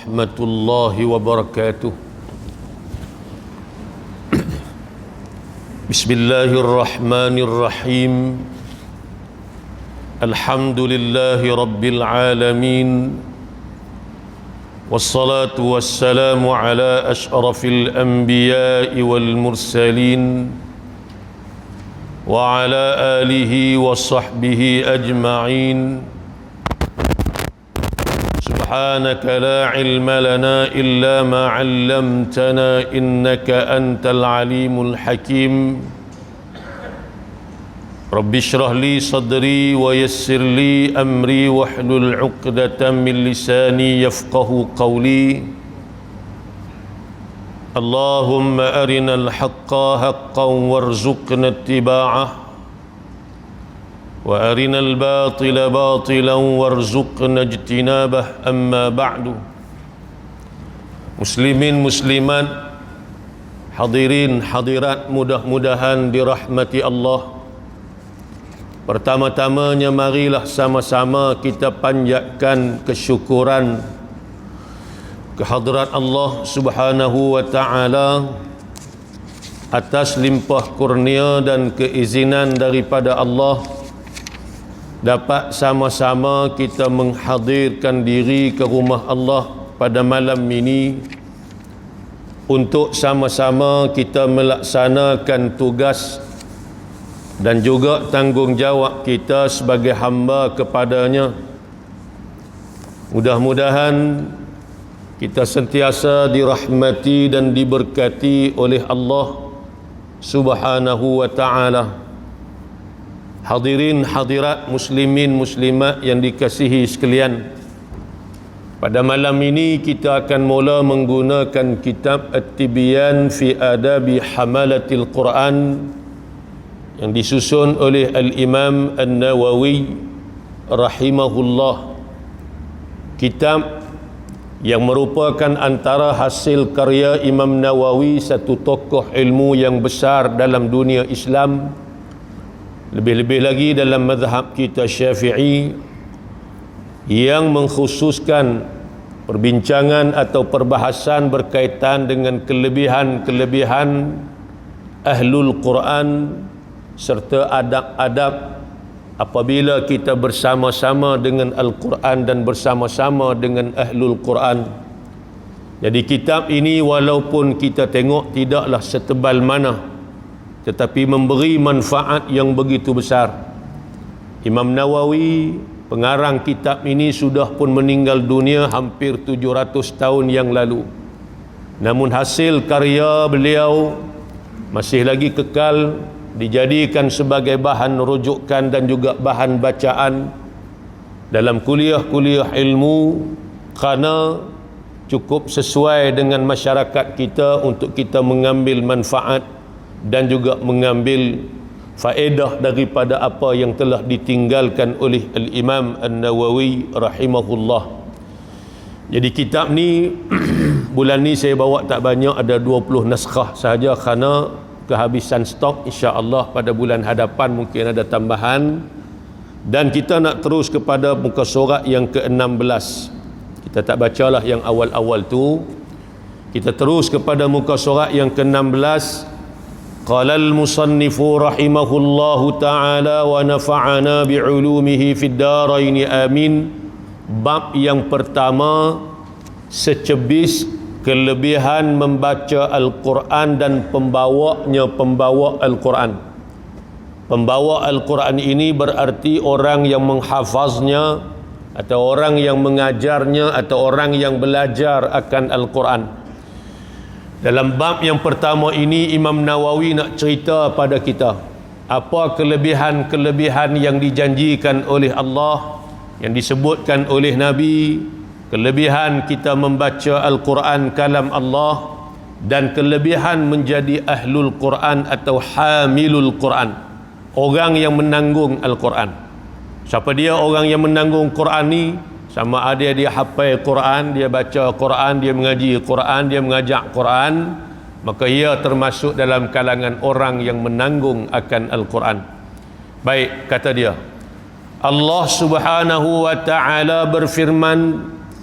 warahmatullahi wabarakatuh. Bismillahirrahmanirrahim. Alhamdulillahi rabbil alamin. Wassalatu wassalamu ala asyrafil anbiya'i wal mursalin wa ala alihi wa sahbihi ajma'in. Subhanaka la ilma lana illa ma 'allamtana innaka antal alimul hakim. Rabbi shrah li sadri wa yassir li amri wahlul 'uqdatam min lisani yafqahu qawli. Allahumma arinal haqqa haqqan warzuqna ittiba'ah wa arinal batila batilan warzuqna ijtinabah. Amma ba'du. Muslimin muslimat, hadirin hadirat, mudah-mudahan dirahmati Allah. Pertama-tamanya marilah sama-sama kita panjatkan kesyukuran kehadrat Allah Subhanahu wa ta'ala atas limpah kurnia dan keizinan daripada Allah, dapat sama-sama kita menghadirkan diri ke rumah Allah pada malam ini untuk sama-sama kita melaksanakan tugas dan juga tanggungjawab kita sebagai hamba kepadanya. Mudah-mudahan kita sentiasa dirahmati dan diberkati oleh Allah Subhanahu wa ta'ala. Hadirin hadirat, muslimin muslimat yang dikasihi sekalian, pada malam ini kita akan mula menggunakan kitab At-Tibyan fi Adabi Hamalatil Quran yang disusun oleh Al-Imam An-Nawawi rahimahullah. Kitab yang merupakan antara hasil karya Imam Nawawi, satu tokoh ilmu yang besar dalam dunia Islam, lebih-lebih lagi dalam mazhab kita Syafi'i, yang mengkhususkan perbincangan atau perbahasan berkaitan dengan kelebihan-kelebihan Ahlul Quran serta adab-adab apabila kita bersama-sama dengan Al-Quran dan bersama-sama dengan Ahlul Quran. Jadi kitab ini walaupun kita tengok tidaklah setebal mana, tetapi memberi manfaat yang begitu besar. Imam Nawawi, pengarang kitab ini, sudah pun meninggal dunia hampir 700 tahun yang lalu. Namun hasil karya beliau masih lagi kekal, dijadikan sebagai bahan rujukan dan juga bahan bacaan dalam kuliah-kuliah ilmu, kerana cukup sesuai dengan masyarakat kita untuk kita mengambil manfaat dan juga mengambil faedah daripada apa yang telah ditinggalkan oleh Al-Imam An-Nawawi rahimahullah. Jadi kitab ni bulan ni saya bawa tak banyak, ada 20 naskah sahaja kerana kehabisan stok. InsyaAllah pada bulan hadapan mungkin ada tambahan. Dan kita nak terus kepada muka surat yang ke-16. Kita tak bacalah yang awal-awal tu, kita terus kepada muka surat yang ke-16. Qala al-musannifu rahimahullahu ta'ala wa nafa'ana bi'ulumihi fid daraini amin. Bab yang pertama, secebis kelebihan membaca Al-Quran dan pembawa Al-Quran. Pembawa Al-Quran ini berarti orang yang menghafaznya, atau orang yang mengajarnya, atau orang yang belajar akan Al-Quran. Dalam bab yang pertama ini, Imam Nawawi nak cerita pada kita apa kelebihan-kelebihan yang dijanjikan oleh Allah, yang disebutkan oleh Nabi, kelebihan kita membaca Al-Quran kalam Allah, dan kelebihan menjadi Ahlul Quran atau Hamilul Quran, orang yang menanggung Al-Quran. Siapa dia orang yang menanggung Quran ni? Sama ada dia hafal Quran, dia baca Quran, dia mengaji Quran, dia mengajak Quran, maka ia termasuk dalam kalangan orang yang menanggung akan Al-Quran. Baik, kata dia, Allah Subhanahu wa ta'ala berfirman,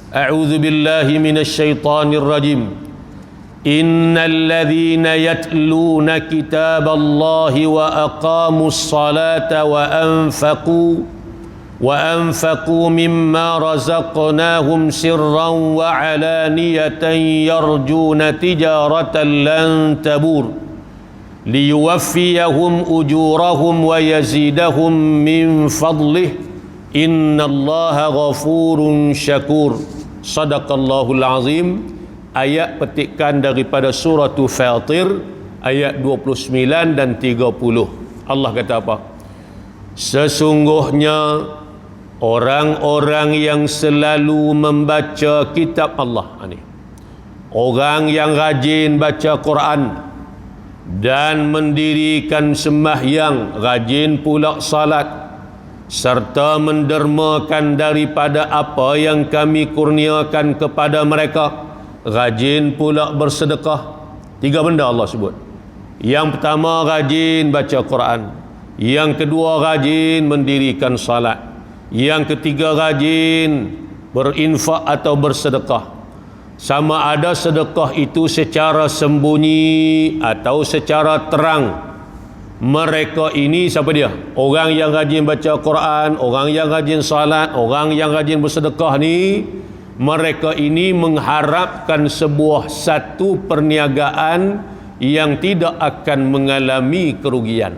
A'udzu billahi minasyaitonir rajim. Innal ladzina yatluna kitaballahi wa aqamus salata wa anfaqu mimma razaqnahum sirran wa alaniyatan yarjuna tijaratan lan tabur liyuwaffiyahum ujurahum wa yazidahum min fadlih innallaha ghafurun syakur. Sadaqallahul azim. Ayat petikan daripada surah Fatir ayat 29 dan 30. Allah kata apa? Sesungguhnya orang-orang yang selalu membaca kitab Allah ni, orang yang rajin baca Quran dan mendirikan sembahyang, rajin pula salat, serta mendermakan daripada apa yang kami kurniakan kepada mereka, rajin pula bersedekah. 3 benda Allah sebut. Yang pertama, rajin baca Quran. Yang kedua, rajin mendirikan salat. Yang ketiga, rajin berinfak atau bersedekah. Sama ada sedekah itu secara sembunyi atau secara terang. Mereka ini siapa dia? Orang yang rajin baca Quran, orang yang rajin salat, orang yang rajin bersedekah ni, mereka ini mengharapkan sebuah satu perniagaan yang tidak akan mengalami kerugian.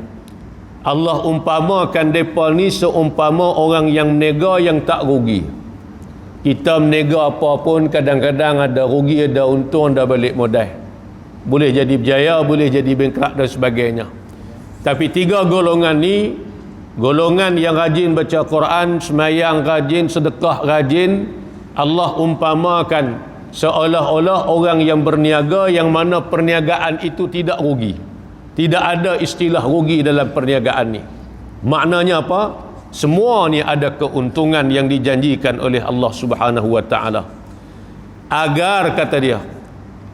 Allah umpamakan mereka ni seumpama orang yang menega yang tak rugi. Kita menega apa pun kadang-kadang ada rugi, ada untung, ada balik modal. Boleh jadi berjaya, boleh jadi bangkrut dan sebagainya. Tapi 3 golongan ni, golongan yang rajin baca Quran, sembahyang rajin, sedekah rajin, Allah umpamakan seolah-olah orang yang berniaga yang mana perniagaan itu tidak rugi. Tidak ada istilah rugi dalam perniagaan ni. Maknanya apa? Semua ni ada keuntungan yang dijanjikan oleh Allah Subhanahu wa taala. Agar, kata dia,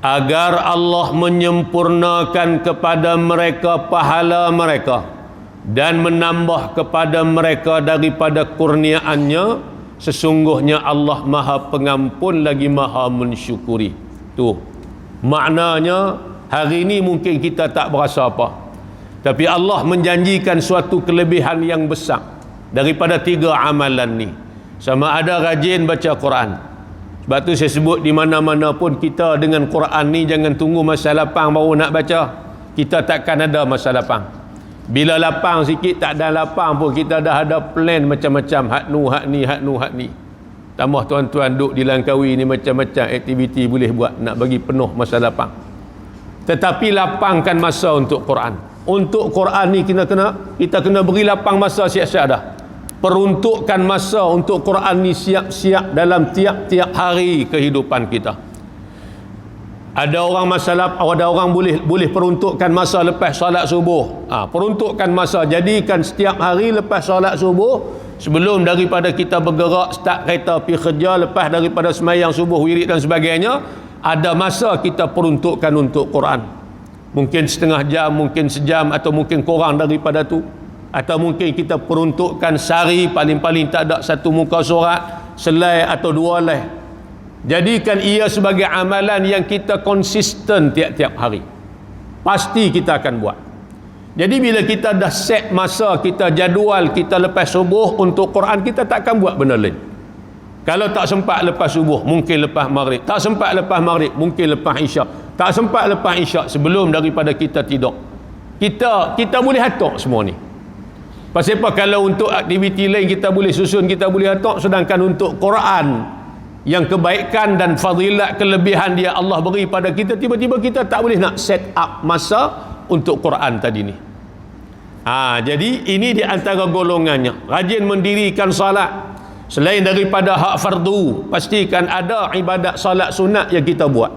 agar Allah menyempurnakan kepada mereka pahala mereka dan menambah kepada mereka daripada kurniaannya, sesungguhnya Allah Maha Pengampun lagi Maha Mensyukuri. Tu maknanya. Hari ini mungkin kita tak berasa apa, tapi Allah menjanjikan suatu kelebihan yang besar daripada 3 amalan ni. Sama ada rajin baca Quran. Sebab tu saya sebut di mana-mana pun, kita dengan Quran ni jangan tunggu masa lapang baru nak baca. Kita takkan ada masa lapang. Bila lapang sikit, tak ada lapang pun, kita dah ada plan macam-macam, hak ni. Tambah tuan-tuan duduk di Langkawi ni, macam-macam aktiviti boleh buat nak bagi penuh masa lapang. Tetapi lapangkan masa untuk Quran. Untuk Quran ni kita kena beri lapang masa siap-siap dah. Peruntukkan masa untuk Quran ni siap-siap dalam tiap-tiap hari kehidupan kita. Ada orang boleh peruntukkan masa lepas solat subuh. Peruntukkan masa, jadikan setiap hari lepas solat subuh, sebelum daripada kita bergerak start kereta pergi kerja, lepas daripada sembahyang subuh, wirid dan sebagainya, ada masa kita peruntukkan untuk Quran. Mungkin setengah jam, mungkin sejam, atau mungkin kurang daripada tu. Atau mungkin kita peruntukkan sehari, paling-paling tak ada 1 muka surat, selai atau 2 helai. Jadikan ia sebagai amalan yang kita konsisten tiap-tiap hari. Pasti kita akan buat. Jadi bila kita dah set masa, kita jadual kita lepas subuh untuk Quran, kita tak akan buat benda lain. Kalau tak sempat lepas subuh, mungkin lepas maghrib. Tak sempat lepas maghrib, mungkin lepas isyak. Tak sempat lepas isyak, sebelum daripada kita tidur. Kita boleh atur semua ni. Pasal apa? Kalau untuk aktiviti lain kita boleh susun, kita boleh atur, sedangkan untuk Quran yang kebaikan dan fadilat kelebihan dia Allah beri pada kita, tiba-tiba kita tak boleh nak set up masa untuk Quran tadi ni. Jadi ini di antara golongannya. Rajin mendirikan salat. Selain daripada hak fardu, pastikan ada ibadat salat sunat yang kita buat.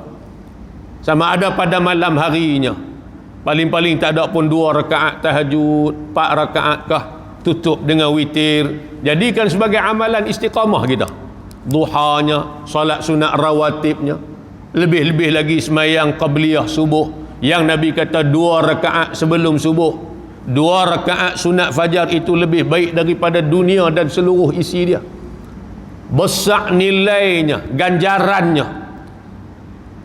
Sama ada pada malam harinya. Paling-paling tak ada pun 2 rakaat tahajud, 4 rakaat kah, tutup dengan witir. Jadikan sebagai amalan istiqamah kita. Duhanya, salat sunat rawatibnya. Lebih-lebih lagi sembahyang qabliyah subuh, yang Nabi kata 2 rakaat sebelum subuh. 2 rakaat sunat fajar itu lebih baik daripada dunia dan seluruh isi dia. besar nilainya, ganjarannya.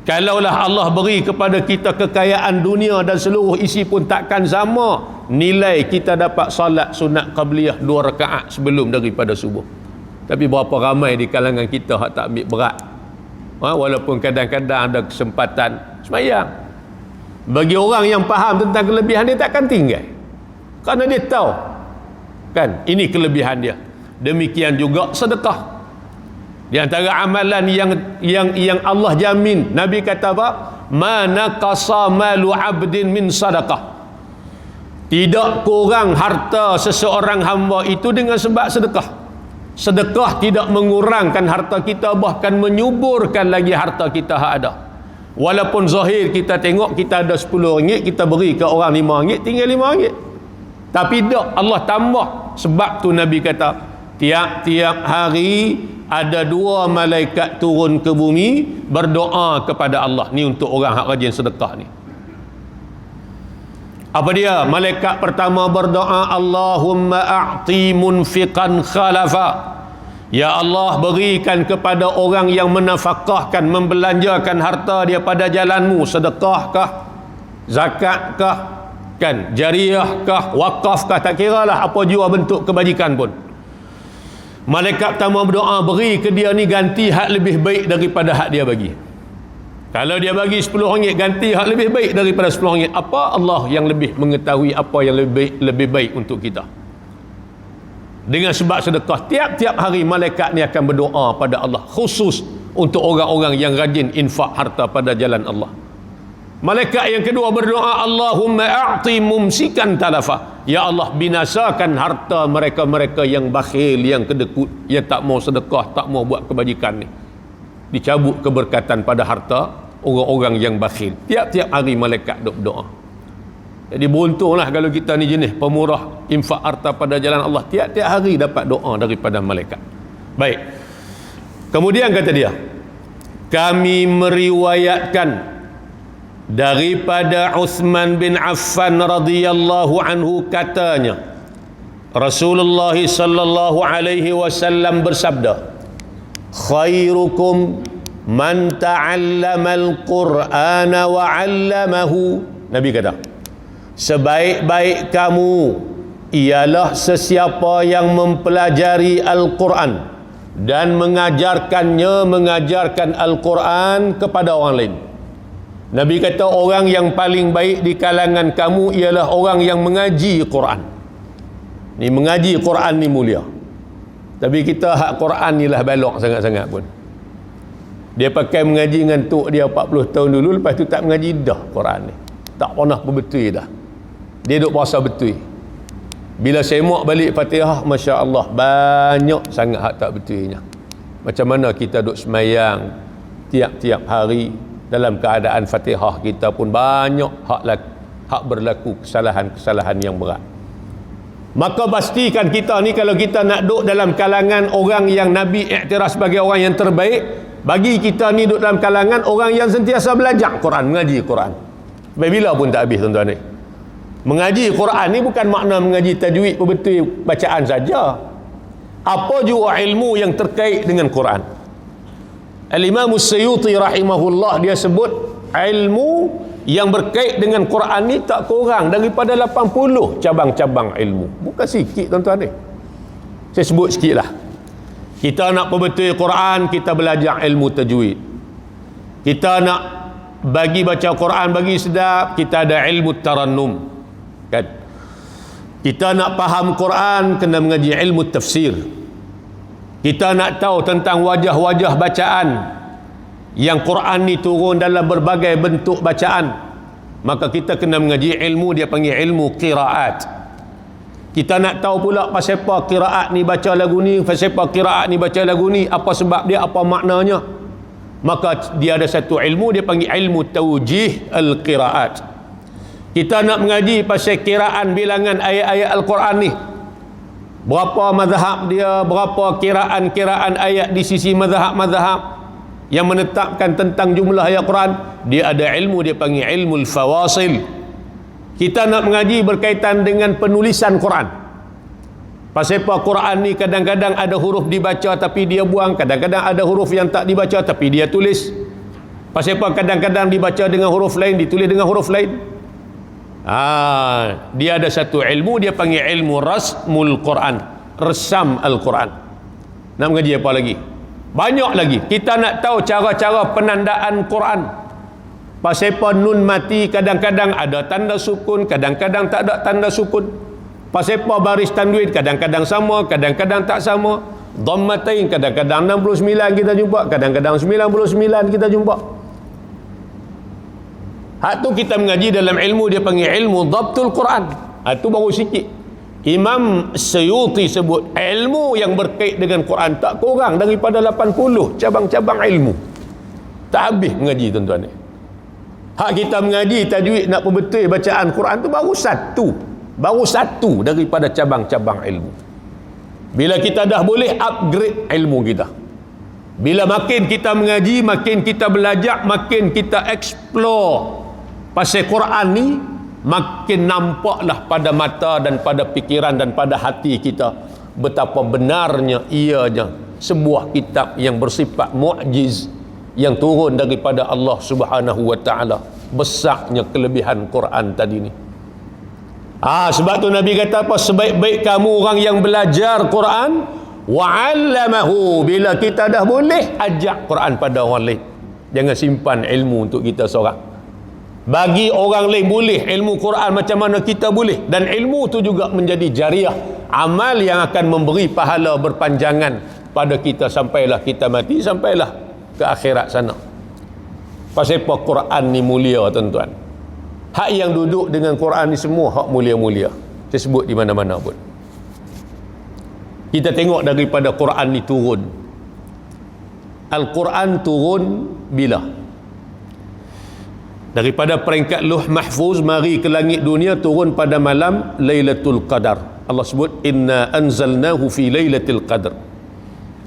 Kalaulah Allah beri kepada kita kekayaan dunia dan seluruh isi pun takkan sama nilai kita dapat salat sunat qabliyah 2 rakaat sebelum daripada subuh. Tapi berapa ramai di kalangan kita hak tak ambil berat, walaupun kadang-kadang ada kesempatan sembahyang. Bagi orang yang faham tentang kelebihan dia takkan tinggal, kerana dia tahu kan ini kelebihan dia. Demikian juga sedekah. Di antara amalan yang Allah jamin, Nabi kata apa? Ma naqasa malu 'abdin min sadaqah. Tidak kurang harta seseorang hamba itu dengan sebab sedekah. Sedekah tidak mengurangkan harta kita, bahkan menyuburkan lagi harta kita hak ada. Walaupun zahir kita tengok kita ada RM10, kita beri ke orang RM5, tinggal RM5. Tapi tak, Allah tambah. Sebab tu Nabi kata, tiap-tiap hari ada 2 malaikat turun ke bumi berdoa kepada Allah. Ni untuk orang hak rajin sedekah ni. Apa dia? Malaikat pertama berdoa, Allahumma a'ti munfiqan khalafa. Ya Allah, berikan kepada orang yang menafkahkan, membelanjakan harta dia pada jalanmu, sedekahkah, zakatkah, kan, jariahkah, wakafkah, tak kiralah apa jua bentuk kebajikan pun. Malaikat pertama berdoa, beri ke dia ni ganti hak lebih baik daripada hak dia bagi. Kalau dia bagi RM10, ganti hak lebih baik daripada RM10. Apa? Allah yang lebih mengetahui apa yang lebih baik untuk kita. Dengan sebab sedekah, tiap-tiap hari malaikat ni akan berdoa pada Allah, khusus untuk orang-orang yang rajin infak harta pada jalan Allah. Malaikat yang kedua berdoa, Allahumma a'ti mumsikan talafa. Ya Allah, binasakan harta mereka-mereka yang bakhil, yang kedekut, yang tak mau sedekah, tak mau buat kebajikan ni. Dicabut keberkatan pada harta orang-orang yang bakhil. Tiap-tiap hari malaikat duk berdoa. Jadi beruntunglah kalau kita ni jenis pemurah infak harta pada jalan Allah, tiap-tiap hari dapat doa daripada malaikat. Baik. Kemudian kata dia, kami meriwayatkan daripada Uthman bin Affan radhiyallahu anhu, katanya Rasulullah sallallahu alaihi wasallam bersabda, khairukum man ta'allama al-Qur'ana wa 'allamahu. Nabi kata, sebaik-baik kamu ialah sesiapa yang mempelajari Al-Quran dan mengajarkan Al-Quran kepada orang lain. Nabi kata orang yang paling baik di kalangan kamu ialah orang yang mengaji Quran. Ni mengaji Quran ni mulia. Tapi kita hak Quran ni lah balok sangat-sangat pun. Dia pakai mengaji dengan tok dia 40 tahun dulu, lepas tu tak mengaji dah Quran ni. Tak pernah betul dah. Dia duk puasa betul. Bila semak balik Fatihah, Masya Allah, banyak sangat hak tak betulnya. Macam mana kita duk semayang tiap-tiap hari, dalam keadaan Fatihah kita pun banyak hak berlaku kesalahan-kesalahan yang berat. Maka pastikan kita ni, kalau kita nak duduk dalam kalangan orang yang Nabi iktiraf sebagai orang yang terbaik, bagi kita ni duduk dalam kalangan orang yang sentiasa belajar Quran, mengaji Quran. Sampai bila pun tak habis tuan-tuan ni. Mengaji Quran ni bukan makna mengaji tajwid betul bacaan saja. Apa juga ilmu yang terkait dengan Quran. Al-Imam As-Suyuti rahimahullah, dia sebut ilmu yang berkait dengan Quran ni tak kurang daripada 80 cabang-cabang ilmu. Bukan sikit tuan-tuan ni. Saya sebut sikit lah. Kita nak perbetul Quran, kita belajar ilmu tajwid. Kita nak bagi baca Quran bagi sedap, kita ada ilmu tarannum, kan? Kita nak faham Quran, kena mengaji ilmu tafsir. Kita nak tahu tentang wajah-wajah bacaan yang Quran ni turun dalam berbagai bentuk bacaan, maka kita kena mengaji ilmu, dia panggil ilmu qiraat. Kita nak tahu pula pasal apa qiraat ni baca lagu ni, pasal apa qiraat ni baca lagu ni, apa sebab dia, apa maknanya. Maka dia ada satu ilmu, dia panggil ilmu tawjih al-qiraat. Kita nak mengaji pasal kiraan bilangan ayat-ayat Al-Quran ni, berapa mazhab dia, berapa kiraan-kiraan ayat di sisi mazhab-mazhab yang menetapkan tentang jumlah ayat Quran. Dia ada ilmu, dia panggil ilmu al-fawasil. Kita nak mengaji berkaitan dengan penulisan Quran. Pasal apa Quran ni kadang-kadang ada huruf dibaca tapi dia buang, kadang-kadang ada huruf yang tak dibaca tapi dia tulis. Pasal apa kadang-kadang dibaca dengan huruf lain, ditulis dengan huruf lain. Dia ada satu ilmu, dia panggil ilmu rasmul Quran, resam Al-Quran. Nak mengaji apa lagi? Banyak lagi. Kita nak tahu cara-cara penandaan Quran. Pasal apa nun mati kadang-kadang ada tanda sukun, kadang-kadang tak ada tanda sukun. Pasal apa baris tanwin kadang-kadang sama, kadang-kadang tak sama. Dhammatain kadang-kadang 69 kita jumpa, kadang-kadang 99 kita jumpa. Hak tu kita mengaji dalam ilmu, dia panggil ilmu dhabtul Quran. Itu baru sikit. Imam Suyuti sebut ilmu yang berkait dengan Quran tak kurang daripada 80 cabang-cabang ilmu. Tak habis mengaji tuan-tuan ni. Hak kita mengaji tajwid nak perbetul bacaan Quran tu baru satu daripada cabang-cabang ilmu. Bila kita dah boleh upgrade ilmu kita, bila makin kita mengaji, makin kita belajar, makin kita explore pasal Quran ni, makin nampaklah pada mata dan pada fikiran dan pada hati kita betapa benarnya ianya sebuah kitab yang bersifat mu'jiz yang turun daripada Allah Subhanahu wa taala. Besarnya kelebihan Quran tadi ni. Sebab tu Nabi kata apa? Sebaik-baik kamu orang yang belajar Quran wa'allamahu. Bila kita dah boleh, ajak Quran pada orang lain. Jangan simpan ilmu untuk kita seorang. Bagi orang lain boleh ilmu Quran macam mana kita boleh. Dan ilmu tu juga menjadi jariah, amal yang akan memberi pahala berpanjangan pada kita sampailah kita mati, sampailah ke akhirat sana. Pasal apa Quran ni mulia tuan-tuan. Hak yang duduk dengan Quran ni semua hak mulia-mulia. Saya sebut di mana-mana pun. Kita tengok daripada Quran ni turun. Al-Quran turun bila? Daripada peringkat Luh Mahfuz mari ke langit dunia, turun pada malam Lailatul Qadar. Allah sebut inna anzalnahu fi Lailatul Qadar.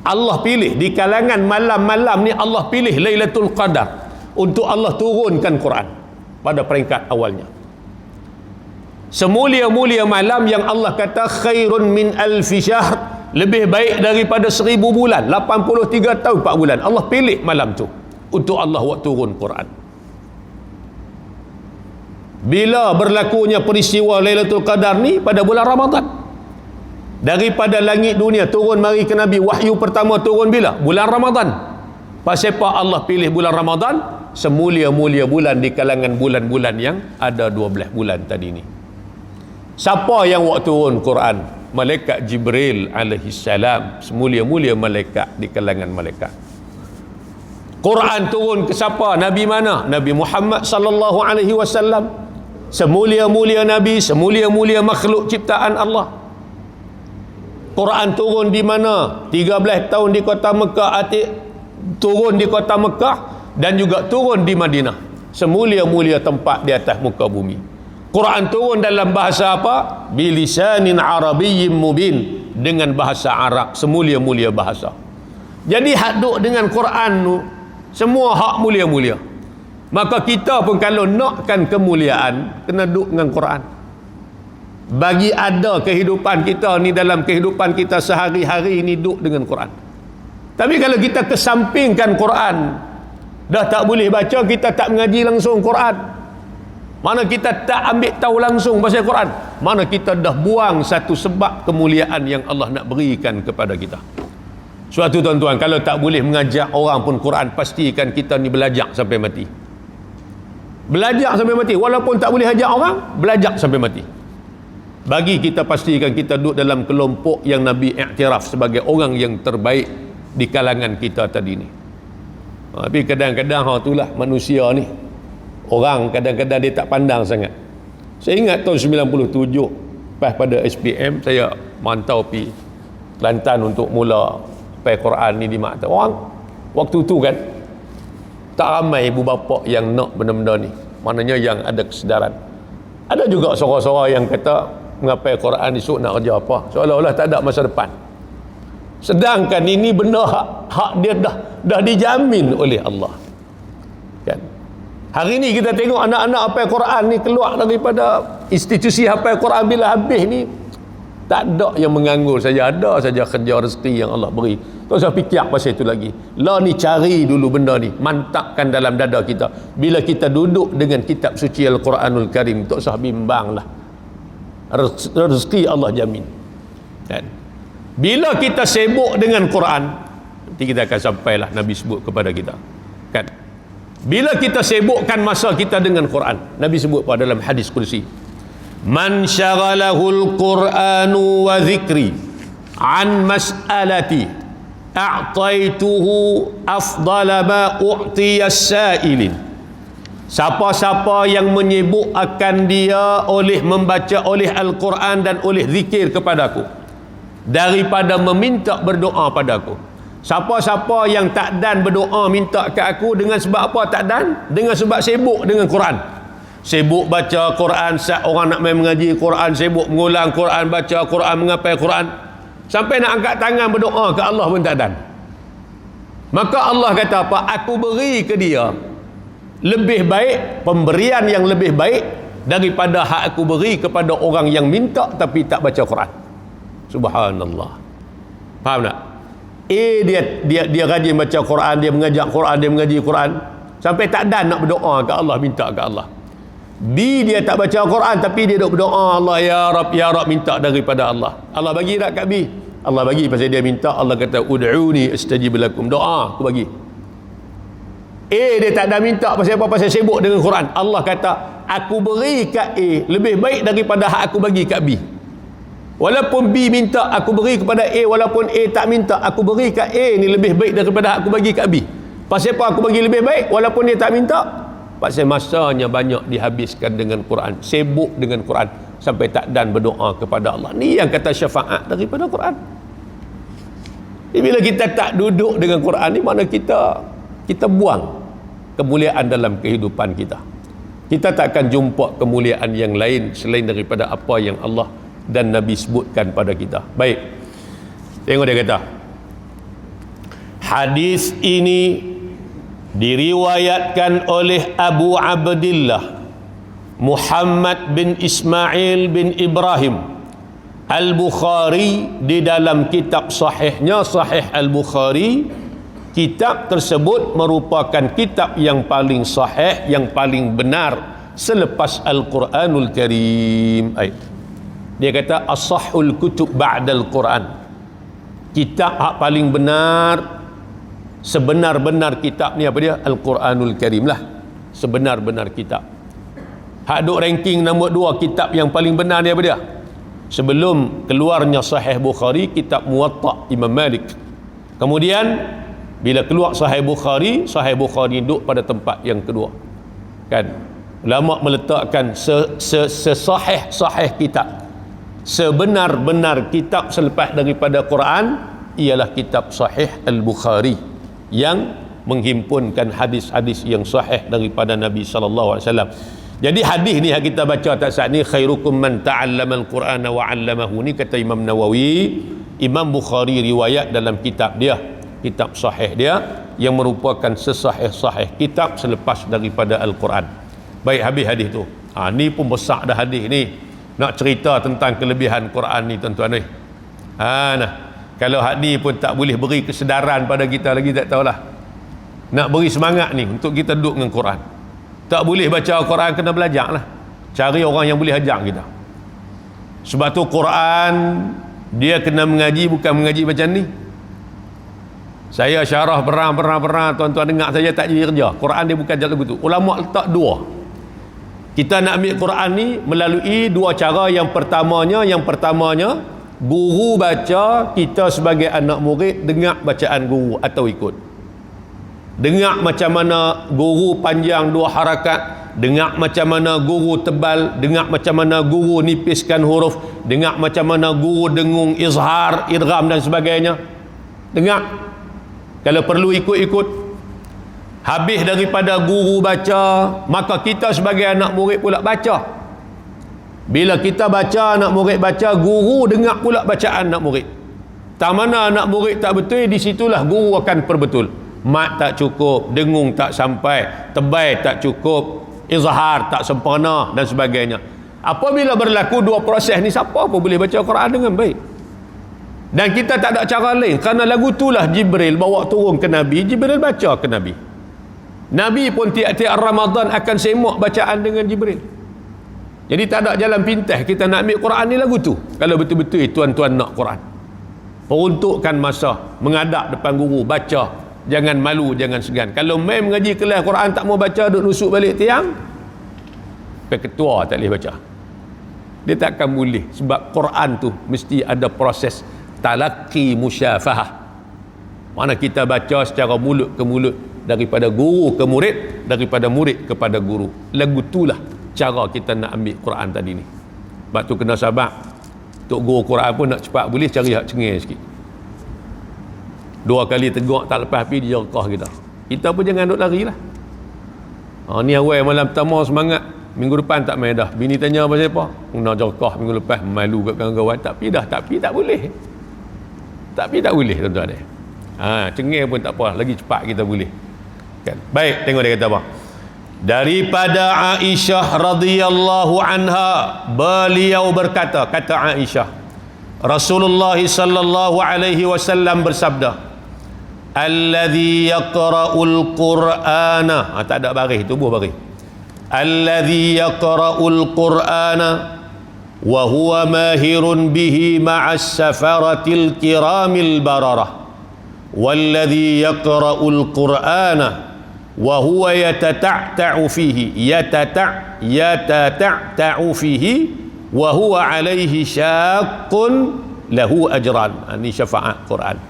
Allah pilih di kalangan malam-malam ni, Allah pilih Lailatul Qadar untuk Allah turunkan Quran pada peringkat awalnya. Semulia-mulia malam yang Allah kata khairun min alfi syahr, lebih baik daripada 1000 bulan, 83 tahun 4 bulan. Allah pilih malam tu untuk Allah buat turun Quran. Bila berlakunya peristiwa Lailatul Qadar ni? Pada bulan Ramadan. Daripada langit dunia turun mari ke Nabi, wahyu pertama turun bila? Bulan Ramadan. Pasal apa Allah pilih bulan Ramadan? Semulia-mulia bulan di kalangan bulan-bulan yang ada 12 bulan tadi ni. Siapa yang buat turun Quran? Malaikat Jibril alaihi salam, semulia-mulia malaikat di kalangan malaikat. Quran turun ke siapa? Nabi mana? Nabi Muhammad sallallahu alaihi wasallam. Semulia-mulia nabi, semulia-mulia makhluk ciptaan Allah. Quran turun di mana? 13 tahun di kota Mekah, turun di kota Mekah dan juga turun di Madinah. Semulia-mulia tempat di atas muka bumi. Quran turun dalam bahasa apa? Bilisanin Arabiyyin mubin, dengan bahasa Arab, semulia-mulia bahasa. Jadi hak duk dengan Quran tu semua hak mulia-mulia. Maka kita pun kalau nakkan kemuliaan, kena duk dengan Quran. Bagi ada kehidupan kita ni, dalam kehidupan kita sehari-hari ni duk dengan Quran. Tapi kalau kita kesampingkan Quran, dah tak boleh baca, kita tak mengaji langsung Quran, mana kita tak ambil tahu langsung pasal Quran, mana kita dah buang satu sebab kemuliaan yang Allah nak berikan kepada kita. Suatu tuan-tuan, kalau tak boleh mengajak orang pun Quran, pastikan kita ni belajar sampai mati. Belajar sampai mati. Walaupun tak boleh ajak orang, belajar sampai mati. Bagi kita pastikan kita duduk dalam kelompok yang Nabi iktiraf sebagai orang yang terbaik di kalangan kita tadi ni. Tapi kadang-kadang itulah manusia ni, orang kadang-kadang dia tak pandang sangat. Saya ingat tahun 97 pas pada SPM, saya mantau pi Kelantan untuk mula pai Quran ni di mak orang. Waktu tu kan tak ramai ibu bapa yang nak benda-benda ni, maknanya yang ada kesedaran. Ada juga seorang-seorang yang kata mengapai Quran esok nak kerja apa, seolah-olah tak ada masa depan. Sedangkan ini benda hak dia dah dijamin oleh Allah. Kan? Hari ni kita tengok anak-anak hafal Quran ni keluar daripada institusi hafal Quran bila habis ni, Tak ada yang menganggur saja, ada saja kerja rezeki yang Allah beri. Tak usah fikir pasal itu lagi. Lah ni cari dulu benda ni, mantapkan dalam dada kita. Bila kita duduk dengan kitab suci Al-Quranul Karim, tak usah bimbang lah. Rezeki Allah jamin. Kan? Bila kita sibuk dengan Quran, nanti kita akan sampailah Nabi sebut kepada kita. Kan? Bila kita sibukkan masa kita dengan Quran, Nabi sebut pada dalam hadis kursi, man syaghalahul Quranu wa zikri an mas'alati a'taituhu afdala ma u'tiyas sa'ilin. Siapa-siapa yang menyibuk akan dia oleh membaca oleh Al-Quran dan oleh zikir kepadaku daripada meminta berdoa padaku. Siapa-siapa yang tak dan berdoa minta ke aku dengan sebab apa tak dan? Dengan sebab sibuk dengan Quran. Sibuk baca Quran, orang nak main mengaji Quran, sibuk mengulang Quran, baca Quran, mengapai Quran, sampai nak angkat tangan berdoa ke Allah pun tak dan. Maka Allah kata apa? Aku beri ke dia lebih baik, pemberian yang lebih baik daripada hak aku beri kepada orang yang minta tapi tak baca Quran. Subhanallah. Faham tak? Dia rajin baca Quran, dia mengajak Quran, dia mengaji Quran, sampai tak dan nak berdoa ke Allah, minta ke Allah. B, dia tak baca Quran tapi dia duk berdoa, Allah ya Rab, minta daripada Allah. Allah bagi tak kat B? Allah bagi pasal dia minta. Allah kata ud'uni astajib lakum, doa aku bagi. A, dia tak ada minta pasal apa? Pasal sibuk dengan Quran. Allah kata aku beri kat A lebih baik daripada hak aku bagi kat B. Walaupun B minta aku beri kepada A, walaupun A tak minta aku beri kat A ni lebih baik daripada hak aku bagi kat B. Pasal apa aku bagi lebih baik walaupun dia tak minta? Pasal masanya banyak dihabiskan dengan Quran, sibuk dengan Quran sampai tak dan berdoa kepada Allah. Ni yang kata syafaat daripada Quran. Bila kita tak duduk dengan Quran ni, mana kita buang kemuliaan dalam kehidupan kita. Kita tak akan jumpa kemuliaan yang lain selain daripada apa yang Allah dan Nabi sebutkan pada kita. Baik, tengok dia kata, hadis ini diriwayatkan oleh Abu Abdillah Muhammad bin Ismail bin Ibrahim Al-Bukhari di dalam kitab sahihnya, Sahih Al-Bukhari. Kitab tersebut merupakan kitab yang paling sahih, yang paling benar selepas Al-Quranul Karim. Dia kata as-sahhul kutub ba'dal Quran. Kitab hak paling benar, sebenar-benar kitab ni apa dia? Al-Quranul Karim lah. Sebenar-benar kitab. Hak duk ranking nombor 2 kitab yang paling benar ni apa dia? Sebelum keluarnya Sahih Bukhari, kitab Muwatta Imam Malik. Kemudian bila keluar Sahih Bukhari duduk pada tempat yang kedua. Kan? Ulama meletakkan sesahih kitab, sebenar-benar kitab selepas daripada Quran ialah kitab Sahih Al-Bukhari yang menghimpunkan hadis-hadis yang sahih daripada Nabi sallallahu alaihi wasallam. Jadi hadis ni yang kita baca tak saat ni, khairukum man ta'allama al-Qur'ana wa 'allamahu, ni kata Imam Nawawi. Imam Bukhari riwayat dalam kitab dia, kitab sahih dia yang merupakan sesahih-sahih kitab selepas daripada Al-Quran. Baik, habis hadis tu. Ni pun besar dah hadis ni. Nak cerita tentang kelebihan Quran ni tuan-tuan ni. Nah, kalau hak ni pun tak boleh beri kesedaran pada kita lagi, tak tahulah. Nak beri semangat ni untuk kita duduk dengan Quran. Tak boleh baca Quran, kena belajar lah. Cari orang yang boleh ajar kita. Sebab tu Quran dia kena mengaji, bukan mengaji macam ni. Saya syarah berang, tuan-tuan dengar saja tak jadi kerja. Quran dia bukan jalan begitu. Ulama letak dua. Kita nak ambil Quran ni melalui dua cara. Yang pertamanya guru baca, kita sebagai anak murid dengar bacaan guru atau ikut. Dengar macam mana guru panjang 2 harakat, dengar macam mana guru tebal, dengar macam mana guru nipiskan huruf, dengar macam mana guru dengung izhar, idgham dan sebagainya. Dengar. Kalau perlu ikut-ikut. Habis daripada guru baca, maka kita sebagai anak murid pula baca. Bila kita baca, anak murid baca, guru dengar pula bacaan anak murid. Tak mana anak murid tak betul, di situlah guru akan perbetul. Mat tak cukup, dengung tak sampai, tebal tak cukup, izhar tak sempurna dan sebagainya. Apabila berlaku dua proses ni, siapa pun boleh baca Quran dengan baik. Dan kita tak ada cara lain, kerana lagu itulah Jibril bawa turun ke Nabi, Jibril baca ke Nabi. Nabi pun tiap-tiap Ramadan akan semak bacaan dengan Jibril. Jadi tak ada jalan pintas kita nak ambil Quran ni lagu tu, kalau betul-betul tuan-tuan nak Quran. Peruntukkan masa, menghadap depan guru, baca, jangan malu, jangan segan. Kalau main mengaji kelas Quran tak mau baca, duk nusuk balik tiang, ketua tak boleh baca, dia takkan boleh. Sebab Quran tu mesti ada proses talaqi musyafahah, mana kita baca secara mulut ke mulut, daripada guru ke murid, daripada murid kepada guru. Lagu itulah cara kita nak ambil Quran tadi ni. Sebab tu kena sabar. Tok guru Quran pun nak cepat boleh, cari hak cengih sikit. 2 kali tegak tak lepas api, dia rekah kita. Kita pun jangan duk lari lah. Ni awal malam pertama semangat, minggu depan tak main dah. Bini tanya pasal apa? Nak jerkah minggu lepas, malu kat kawan-kawan. Tapi tak boleh. Tapi tak boleh tuan-tuan dia. Cengih pun tak apa, lagi cepat kita boleh. Kan? Baik, tengok dia kata apa. Daripada Aisyah radhiyallahu anha, beliau berkata, kata Aisyah, Rasulullah sallallahu alaihi wasallam bersabda, alladhi yaqra'ul qur'ana, tak ada baris, tubuh baris, alladhi yaqra'ul qur'ana wa huwa mahirun bihi ma'as safaratil kiramil bararah, walladhi yaqra'ul qur'ana wa huwa yatata'ta'u fihi yatata'ta'u fihi wa huwa alaihi syaqqun lahu ajran. Ini syafaat Quran.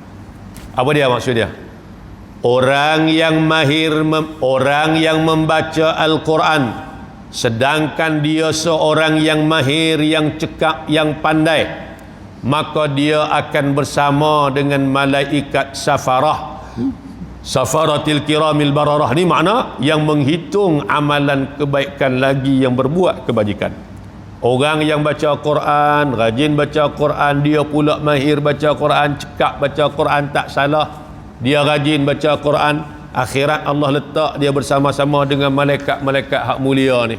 Apa dia maksud dia? Orang yang mahir, orang yang membaca Al-Quran, sedangkan dia seorang yang mahir, yang cekap, yang pandai, maka dia akan bersama dengan malaikat safarah, safaratil kiramil bararah. Ni makna yang menghitung amalan kebaikan lagi yang berbuat kebajikan. Orang yang baca Quran, rajin baca Quran, dia pula mahir baca Quran, cekap baca Quran, tak salah, dia rajin baca Quran, akhirat Allah letak dia bersama-sama dengan malaikat-malaikat hak mulia ni,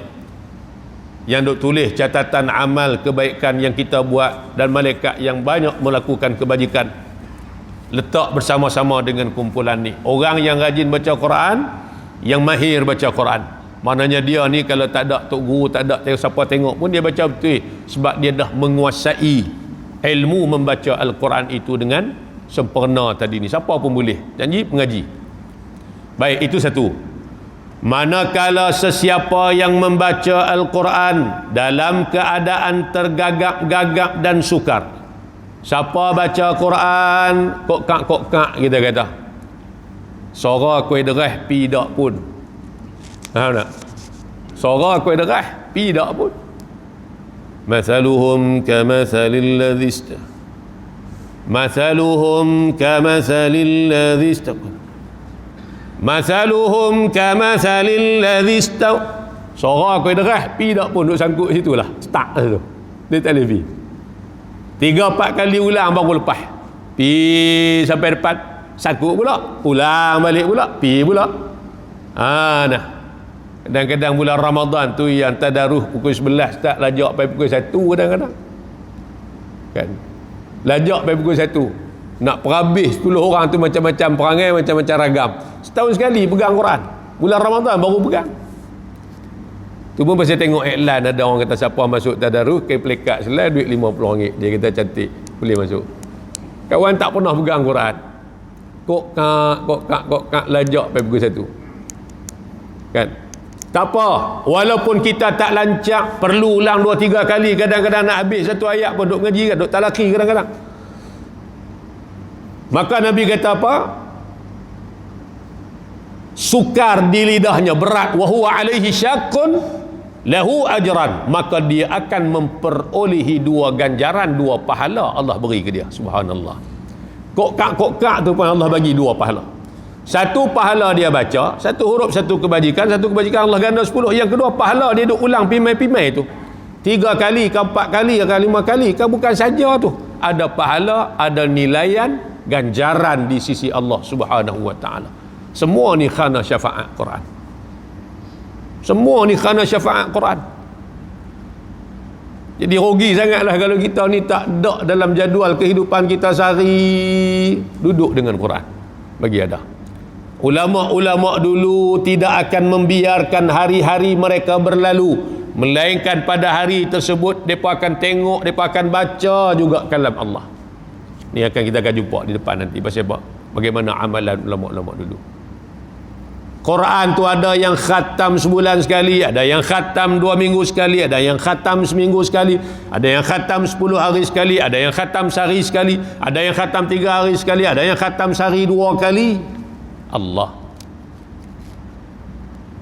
yang duk tulis catatan amal kebaikan yang kita buat, dan malaikat yang banyak melakukan kebajikan, letak bersama-sama dengan kumpulan ni. Orang yang rajin baca Quran, yang mahir baca Quran, maknanya dia ni kalau tak ada tok guru, tak ada siapa tengok pun dia baca betul, sebab dia dah menguasai ilmu membaca Al-Quran itu dengan sempurna tadi ni. Siapa pun boleh, janji pengaji. Baik, itu satu. Manakala sesiapa yang membaca Al-Quran dalam keadaan tergagap-gagap dan sukar. Siapa baca Quran kokak-kokak, kita kata, suara kuih derah pi dak pun. Faham tak? Suara kuih derah pi dak pun. Mathaluhum kamathalil ladzi mathaluhum kamathalil ladzi mathaluhum kamathalil ladzi suara kuih derah pi dak pun, duk sangkut situ lah, stuck situ. Dia tak boleh pi. 3-4 kali ulang baru lepas. Pi sampai depan, sangkut pula, ulang balik pula, pi pula. Nah. Kadang-kadang bulan Ramadan tu yang tadarus pukul 11 start, lajak sampai pukul 1 kadang-kadang. Kan? Lajak sampai pukul 1. Nak perhabis 10 orang tu macam-macam perangai, macam-macam ragam. Setahun sekali pegang Quran. Bulan Ramadan baru pegang. Tu pun pasal tengok iklan, ada orang kata siapa masuk tadarus ke plekat selai duit RM50, dia kata cantik, boleh masuk. Kawan tak pernah pegang Quran, kokak lajak sampai pukul 1. Kan? Tak apa, walaupun kita tak lancak, perlu ulang 2-3 kali, kadang-kadang nak habis satu ayat pun duk ngaji kan, duk talaki kadang-kadang. Maka Nabi kata apa? Sukar di lidahnya, berat, wa huwa alaihi syaqqun lahu ajran, maka dia akan memperolehi 2 ganjaran, 2 pahala Allah beri ke dia. Subhanallah. Kokak tu pun Allah bagi 2 pahala. 1 pahala dia baca, 1 huruf 1 kebajikan, 1 kebajikan Allah ganda 10. Yang kedua pahala dia duk ulang pimai-pimai tu 3 kali ke 4 kali ke 5 kali kan, bukan saja tu, ada pahala, ada nilaian, ganjaran di sisi Allah Subhanahu wa taala. Semua ni kerana syafaat Quran. Semua ni kerana syafaat Quran. Jadi rugi sangatlah kalau kita ni tak ada dalam jadual kehidupan kita sehari duduk dengan Quran. Bagi ada. Ulama-ulama dulu tidak akan membiarkan hari-hari mereka berlalu, melainkan pada hari tersebut mereka akan tengok, mereka akan baca juga kalam Allah. Ni kita akan jumpa di depan nanti pasal bagaimana amalan ulama-ulama dulu. Quran tu ada yang khatam sebulan sekali, ada yang khatam 2 minggu sekali, ada yang khatam seminggu sekali, ada yang khatam 10 hari sekali, ada yang khatam sehari sekali, ada yang khatam 3 hari sekali, ada yang khatam sehari 2 kali. Allah.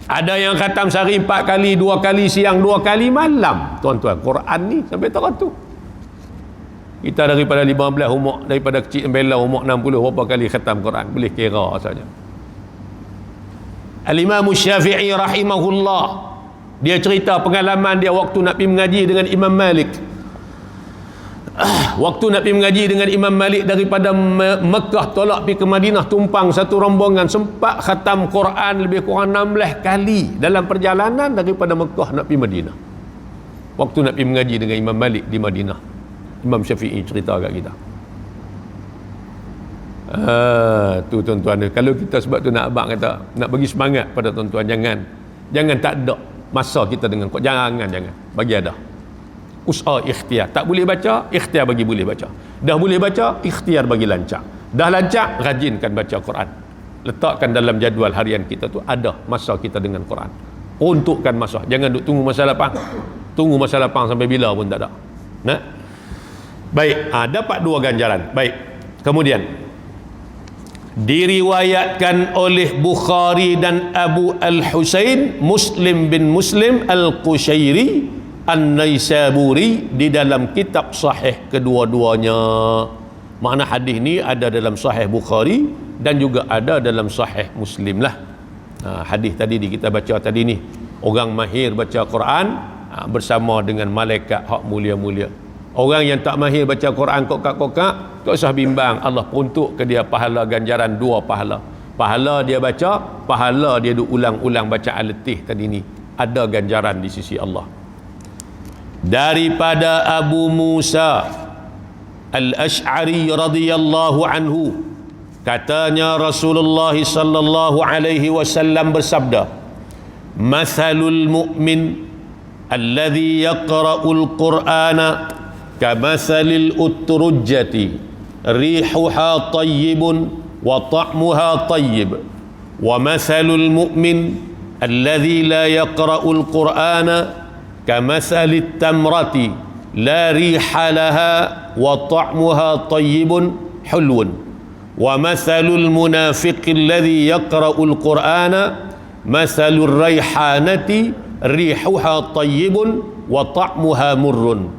Ada yang khatam sehari 4 kali, 2 kali siang, 2 kali malam. Tuan-tuan, Quran ni sampai teratur. Kita daripada 15 umur, daripada kecil bela umur 60 berapa kali khatam Quran, boleh kira saja. Al-Imam Syafi'i rahimahullah, dia cerita pengalaman dia waktu nak pergi mengaji dengan Imam Malik. Waktu nak pergi mengaji dengan Imam Malik daripada Mekah tolak pergi ke Madinah, tumpang satu rombongan, sempat khatam Quran lebih kurang 16 kali dalam perjalanan daripada Mekah nak pergi Madinah. Waktu nak pergi mengaji dengan Imam Malik di Madinah, Imam Syafi'i cerita kat kita. Tu tuan-tuan, kalau kita sebab tu nak abang kata nak bagi semangat pada tuan-tuan, jangan tak ada masa kita dengan kau, jangan bagi ada usaha ikhtiar. Tak boleh baca, ikhtiar bagi boleh baca. Dah boleh baca, ikhtiar bagi lancar. Dah lancar, rajinkan baca Quran. Letakkan dalam jadual harian kita tu ada masa kita dengan Quran. Untukkan masa, jangan duk tunggu masa lapang. Tunggu masa lapang sampai bila pun tak ada. Nah, baik, dapat 2 ganjaran. Baik, kemudian diriwayatkan oleh Bukhari dan Abu Al-Husain Muslim bin Muslim Al-Qushairi An-Naisaburi di dalam kitab sahih kedua-duanya. Makna hadis ni ada dalam sahih Bukhari dan juga ada dalam sahih Muslim lah. Hadis tadi kita baca tadi ni, orang mahir baca Quran bersama dengan malaikat hak mulia-mulia. Orang yang tak mahir baca Quran kokak-kokak, tak usah bimbang, Allah peruntuk ke dia pahala ganjaran 2 pahala. Pahala dia baca, pahala dia duk ulang-ulang bacaan letih tadi ni. Ada ganjaran di sisi Allah. Daripada Abu Musa Al-Ash'ari radhiyallahu anhu, katanya Rasulullah sallallahu alaihi wasallam bersabda, "Mathalul mu'min alladhi yaqra'ul Qur'ana kamathalil utrujjati rihuha tayyibun wa ta'muha tayyib wa mathalul mu'min alladhi la yaqra'ul Qur'ana kamathalit tamrati la riha laha wa ta'muha tayyibun hulwun wa mathalul munafiqi alladhi yaqra'ul Qur'ana mathalur rayhanati rihuha tayyibun wa ta'muha murrun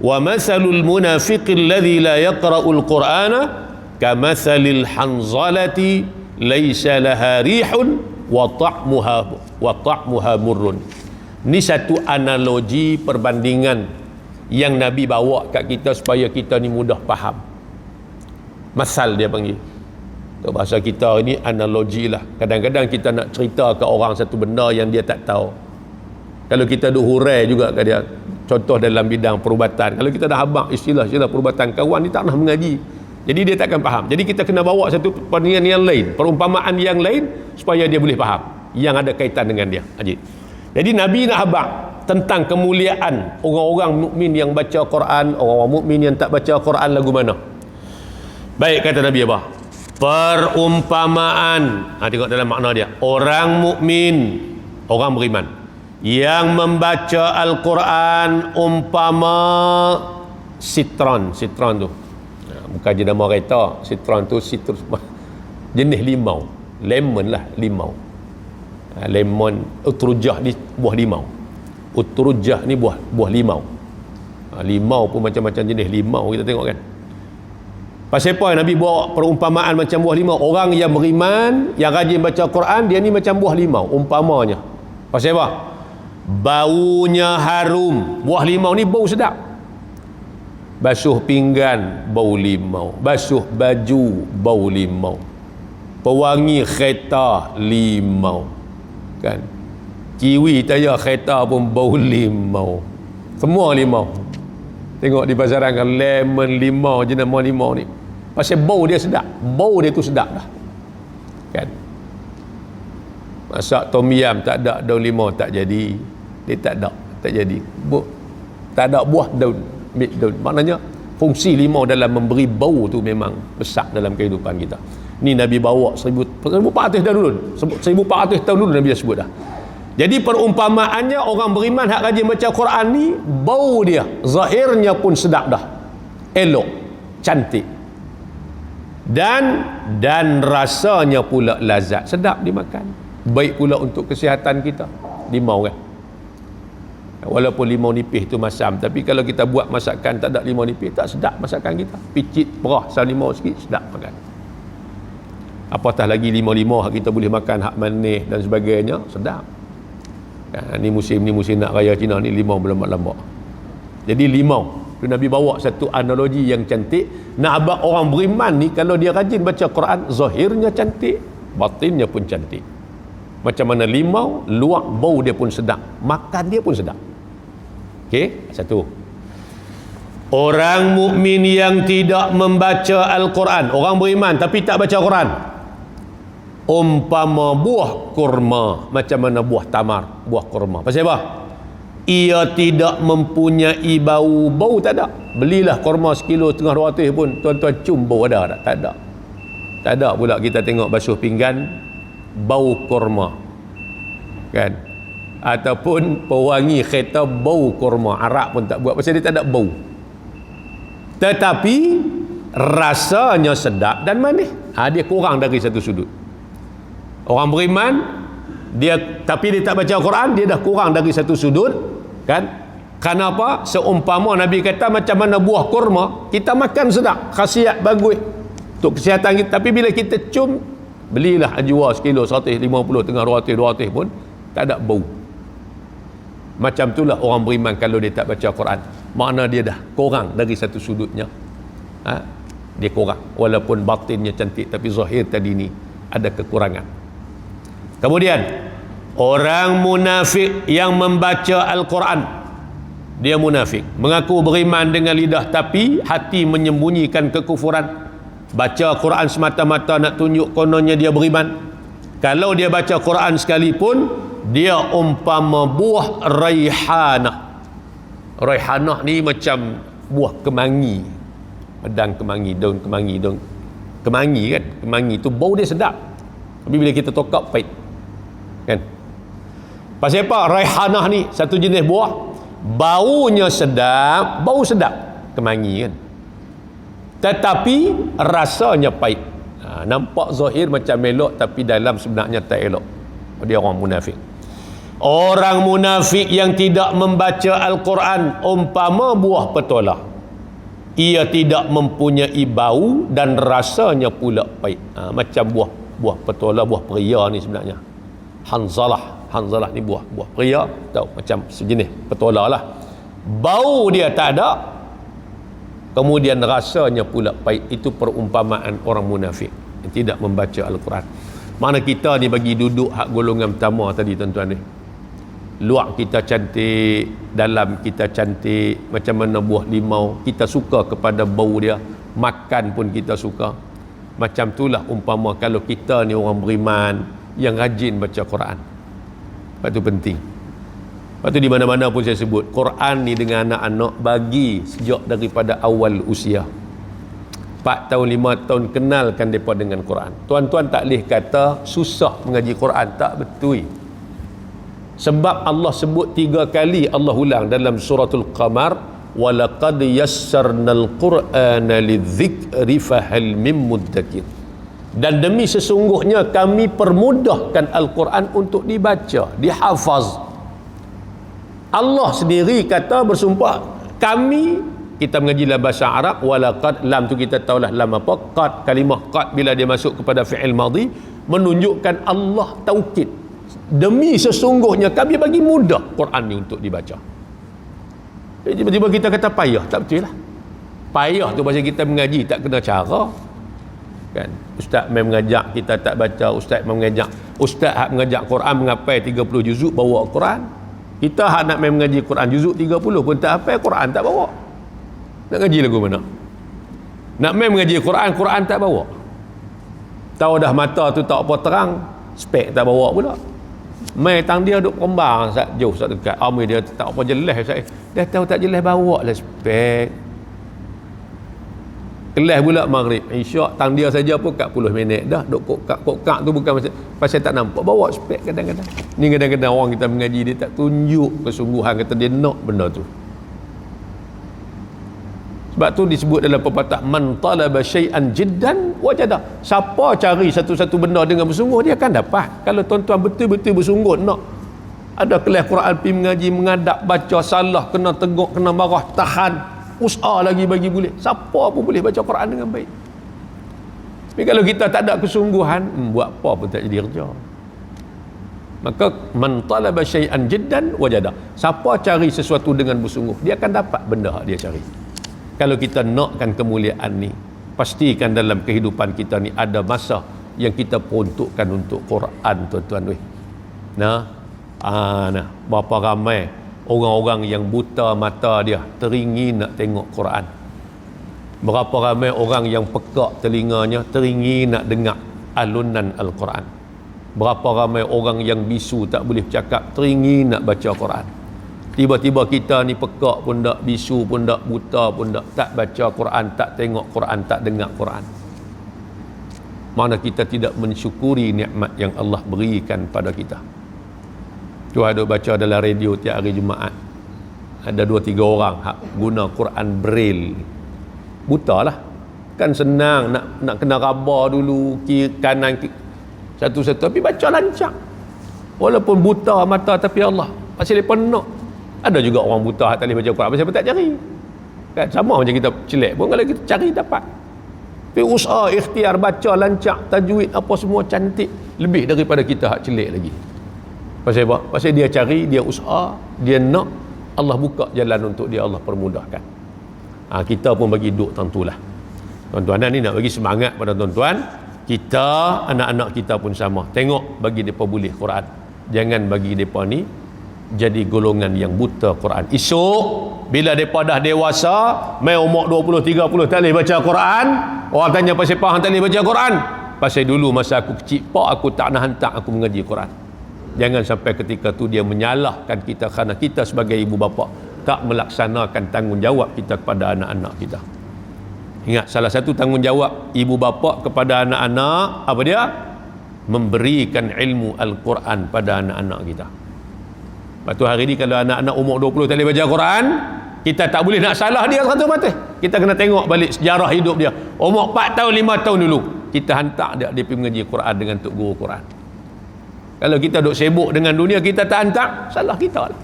wa mathalul munafiqi alladhi la yaqra'ul Qur'ana kamathalil hanzalati laysa laha rihun wa ta'muha murrun." Ni satu analogi perbandingan yang Nabi bawa kat kita supaya kita ni mudah faham. Masal dia panggil. Bahasa kita ini analogi lah. Kadang-kadang kita nak cerita ke orang satu benda yang dia tak tahu. Kalau kita duk hurai juga ke dia, contoh dalam bidang perubatan, kalau kita dah habaq istilah-istilah perubatan, kawan ni tak pernah mengaji, jadi dia takkan faham. Jadi kita kena bawa satu perbandingan yang lain, perumpamaan yang lain supaya dia boleh faham yang ada kaitan dengan dia. Jadi Nabi nak habaq tentang kemuliaan orang-orang mukmin yang baca Quran, orang-orang mukmin yang tak baca Quran lagu mana. Baik, kata Nabi apa? Perumpamaan. Tengok dalam makna dia. Orang mukmin, orang beriman yang membaca Al-Quran umpama sitron tu. Bukan jenama kereta. Sitron tu sitrus, jenis limau. Lemon lah, limau. Lemon, utrujah ni buah limau. Utrujah ni buah limau. Limau pun macam-macam jenis limau kita tengok kan. Pasal apa Nabi bawa perumpamaan macam buah limau? Orang yang beriman, yang rajin baca Quran, dia ni macam buah limau umpamanya. Pasal apa? Baunya harum. Buah limau ni bau sedap. Basuh pinggan bau limau, basuh baju bau limau, pewangi kereta limau kan. Kiwi tayar kereta pun bau limau. Semua limau. Tengok di pasaran kan lemon limau, jenama limau ni. Pasal bau dia sedap. Bau dia tu sedap dah. Kan? Masak tom yam tak ada daun limau tak jadi. Dia tak jadi. Tak ada buah daun, daun. Maknanya fungsi limau dalam memberi bau tu memang besar dalam kehidupan kita. Ni Nabi bawa 1400 tahun dulu. 1400 tahun dulu Nabi dah sebut dah. Jadi perumpamaannya orang beriman hak rajin baca Quran ni, bau dia zahirnya pun sedap dah, elok, cantik, dan rasanya pula lazat, sedap dimakan, baik pula untuk kesihatan kita. Limau kan, walaupun limau nipis tu masam, tapi kalau kita buat masakan tak ada limau nipis, tak sedap masakan kita. Picit perah sal limau sikit, sedap makan. Apatah lagi limau-limau hak kita boleh makan, hak manis dan sebagainya, sedap. Ni musim nak raya Cina ni, limau berlambak-lambak. Jadi limau tu Nabi bawa satu analogi yang cantik. Nak abang orang beriman ni kalau dia rajin baca Quran, zahirnya cantik, batinnya pun cantik. Macam mana limau, luak bau dia pun sedap, makan dia pun sedap. Okey, satu. Orang mukmin yang tidak membaca Al-Quran, orang beriman tapi tak baca Quran, umpama buah kurma. Macam mana buah tamar, buah kurma. Pasal apa? Ia tidak mempunyai bau. Bau tak ada. Belilah kurma 1.5 kilo pun, tuan-tuan cium bau ada tak? Tak ada. Tak ada pula kita tengok basuh pinggan bau kurma, kan? Ataupun pewangi kereta bau kurma. Arak pun tak buat pasal dia tak ada bau. Tetapi rasanya sedap dan manis. Dia kurang dari satu sudut. Orang beriman tapi dia tak baca Quran, dia dah kurang dari satu sudut, kan? Kenapa? Seumpama Nabi kata macam mana buah kurma, kita makan sedap, khasiat bagus untuk kesihatan kita, tapi bila kita cium, belilah ajwa 1 kilo 150, tengah 200 pun tak ada bau. Macam itulah orang beriman kalau dia tak baca Quran, makna dia dah kurang dari satu sudutnya. Dia kurang, walaupun batinnya cantik, tapi zahir tadi ni ada kekurangan. Kemudian orang munafik yang membaca Al-Quran, dia munafik, mengaku beriman dengan lidah tapi hati menyembunyikan kekufuran. Baca Quran semata-mata nak tunjuk kononnya dia beriman. Kalau dia baca Quran sekalipun, dia umpama buah raihanah. Raihanah ni macam buah kemangi, pedang kemangi, daun kemangi, daun kemangi kan. Kemangi tu bau dia sedap, tapi bila kita tokak pahit, kan? Pasal apa? Raihanah ni satu jenis buah, baunya sedap, bau sedap, kemangi kan, tetapi rasanya pahit. Nampak zahir macam elok, tapi dalam sebenarnya tak elok. Dia orang munafik. Orang munafik yang tidak membaca Al-Quran umpama buah petola, ia tidak mempunyai bau dan rasanya pula pahit. Macam buah petola, buah pria ni sebenarnya Hanzalah ni buah pria, tahu, macam sejenis petola lah. Bau dia tak ada, kemudian rasanya pula pahit. Itu perumpamaan orang munafik yang tidak membaca Al-Quran. Mana kita ni bagi duduk hak golongan pertama tadi, tuan-tuan ni, luar kita cantik, dalam kita cantik, macam mana buah limau, kita suka kepada bau dia, makan pun kita suka. Macam itulah umpama kalau kita ni orang beriman yang rajin baca Quran. Lepas tu penting. Lepas tu di mana-mana pun saya sebut, Quran ni dengan anak-anak bagi sejak daripada awal usia. 4 tahun, 5 tahun kenalkan mereka dengan Quran. Tuan-tuan tak boleh kata susah mengaji Quran, tak betul. Sebab Allah sebut 3 kali, Allah ulang dalam suratul Qamar, walaqad yassarnal Qur'ana lidzikri fahal mim muddakir. Dan demi sesungguhnya kami permudahkan Al-Quran untuk dibaca, dihafaz. Allah sendiri kata, bersumpah, kita mengaji dalam bahasa Arab, walaqad, lam tu kita tahulah lam apa, qad, kalimah qad bila dia masuk kepada fi'il madhi menunjukkan Allah taukid, demi sesungguhnya kami bagi mudah Quran ni untuk dibaca. Jadi tiba-tiba kita kata payah, tak betul lah. Payah tu pasal kita mengaji tak kena cara, kan? Ustaz main mengajak kita tak baca, ustaz main mengajak, ustaz hak mengajak Quran mengapai 30 juzuk bawa Quran. Kita hak nak main mengaji Quran juzuk 30 pun tak hafal, Quran tak bawa. Nak ngaji lagu mana? Nak main mengaji Quran, Quran tak bawa. Tahu dah mata tu tak apa terang, spek tak bawa pula. Mai tang dia duk kembang sat jauh sat dekat. Amai dia tak apa jelas sat. Dah tahu tak jelas bawa lah spek. Kelas pula maghrib, Isyak tang dia saja pun 40 minit dah duk kokak tu bukan pasal tak nampak, bawa spek kadang-kadang. Ni kadang-kadang orang kita mengaji dia tak tunjuk kesungguhan kata dia nak benda tu. Sebab tu disebut dalam pepatah man talaba syai'an jiddan wajada. Siapa cari satu-satu benda dengan bersungguh dia akan dapat. Kalau tuan-tuan betul-betul bersungguh nak ada kelas Quran pergi mengaji, mengadap, baca, salah kena teguk, kena marah, tahan, usaha lagi bagi boleh. Siapa pun boleh baca Quran dengan baik. Tapi kalau kita tak ada kesungguhan, buat apa pun tak jadi kerja. Maka man talaba syai'an jiddan wajada. Siapa cari sesuatu dengan bersungguh, dia akan dapat benda yang dia cari. Kalau kita nakkan kemuliaan ni, pastikan dalam kehidupan kita ni ada masa yang kita peruntukkan untuk Quran, tuan-tuan. Nah, berapa ramai orang-orang yang buta mata dia, teringin nak tengok Quran. Berapa ramai orang yang pekak telinganya, teringin nak dengar alunan Al-Quran. Berapa ramai orang yang bisu tak boleh bercakap, teringin nak baca Quran. Tiba-tiba kita ni pekak pun tak, bisu pun tak, buta pun tak baca Quran, tak tengok Quran, tak dengar Quran. Mana kita tidak mensyukuri nikmat yang Allah berikan pada kita. Tu ada baca dalam radio tiap hari Jumaat, ada 2-3 orang guna Quran Braille. Buta lah, kan senang nak kena raba dulu kiri kanan satu-satu, tapi baca lancar. Walaupun buta mata, tapi Allah pasal dia nak. Ada juga orang buta tak boleh baca Quran, pasal apa tak cari? Kan sama macam kita celek pun, kalau kita cari dapat. Tapi usaha ikhtiar baca lancar, tajwid apa semua cantik, lebih daripada kita hak celek lagi. Pasal apa? Pasal dia cari, dia usaha, dia nak, Allah buka jalan untuk dia, Allah permudahkan. Kita pun bagi duk tentulah. Tuan-tuan ni nak bagi semangat pada tuan-tuan, kita, anak-anak kita pun sama. Tengok bagi mereka boleh Quran. Jangan bagi mereka ni jadi golongan yang buta Quran. Esok bila mereka dah dewasa, mai umur 20-30 tak boleh baca Quran, orang tanya pasal apa hang tak boleh baca Quran? Pasal dulu masa aku kecil, pak aku tak nak hantar aku mengaji Quran. Jangan sampai ketika tu dia menyalahkan kita kerana kita sebagai ibu bapa tak melaksanakan tanggungjawab kita kepada anak-anak kita. Ingat, salah satu tanggungjawab ibu bapa kepada anak-anak apa dia? Memberikan ilmu Al-Quran pada anak-anak kita. Lepas tu hari ni kalau anak-anak umur 20 tak boleh baca Quran, kita tak boleh nak salah dia satu mata. Kita kena tengok balik sejarah hidup dia. Umur 4 tahun, 5 tahun dulu, kita hantar dia pergi mengaji Quran dengan tok guru Quran. Kalau kita duk sibuk dengan dunia, kita tak hantar, salah kita lah.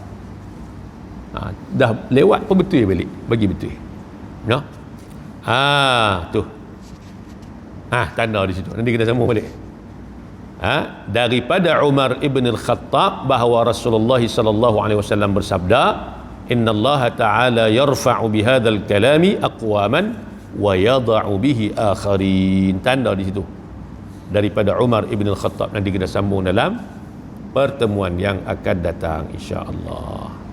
Dah lewat pun betul balik, bagi betul. No? Tu. Tanda di situ. Nanti kita sambung balik. Daripada Umar ibn al-Khattab bahawa Rasulullah sallallahu alaihi wasallam bersabda, innallaha ta'ala yarfa'u bihadzal kalami aqwaman wa yadha'u bihi akharin. Tanda di situ daripada Umar ibn al-Khattab. Nanti kita sambung dalam pertemuan yang akan datang insya-Allah.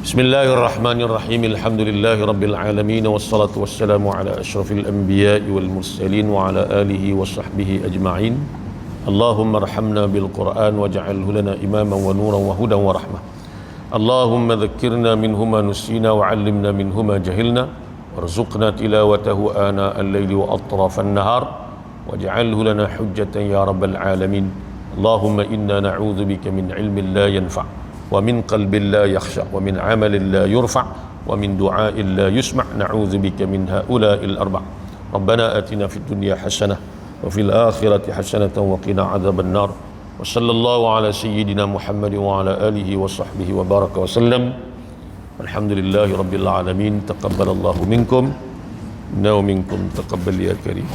Bismillahirrahmanirrahim. Alhamdulillahi rabbil alamin, wassalatu wassalamu ala asyrafil anbiya'i wal mursalin wa ala alihi wa sahbihi ajma'in. Allahumma arhamna bil Qur'an waj'alhu lana imaman wa nuran wa hudan wa rahmah. Allahumma dhakkirna minhu ma nusina wa 'allimna minhu ma jahilna warzuqna tilawatahu ana al-laili wa atraf an-nahar waj'alhu lana hujjatan ya rabbal alamin. Allahumma inna na'udzu bika min 'ilmin la yanfa' wa min qalbin la yakhsha wa min 'amalin la yurfa' wa min du'a'in la yusma'. Na'udzu bika min ha'ula'il arba'. Rabbana atina fid dunya hasanah wa fil akhirati hasanatan wa qina 'adzaban nar. Wa sallallahu ala sayyidina Muhammad wa ala alihi wa sahbihi wa baraka wa sallam. Alhamdulillahi rabbil alamin. Taqabbalallahu minkum, innahu minkum taqabbal ya karim.